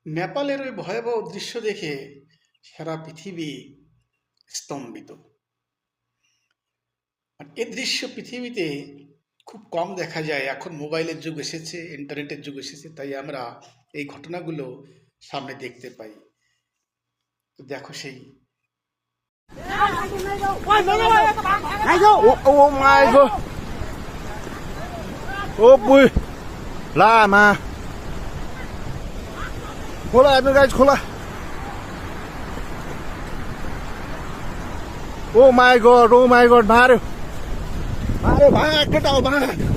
নেপালের ওই ভয়াবহ দৃশ্য দেখে সারা পৃথিবী স্তম্ভিত। আর এ দৃশ্য পৃথিবীতে খুব কম দেখা যায়। এখন মোবাইলের যুগ এসেছে, ইন্টারনেটের যুগ এসেছে, তাই আমরা এই ঘটনাগুলো সামনে দেখতে পাই। তো দেখো সেই Oh my god. Oh boy. Lama. खोला हेर्नु गाइज खोला ओ माई गड मार्यो मार्यो भाग केटा हो भाग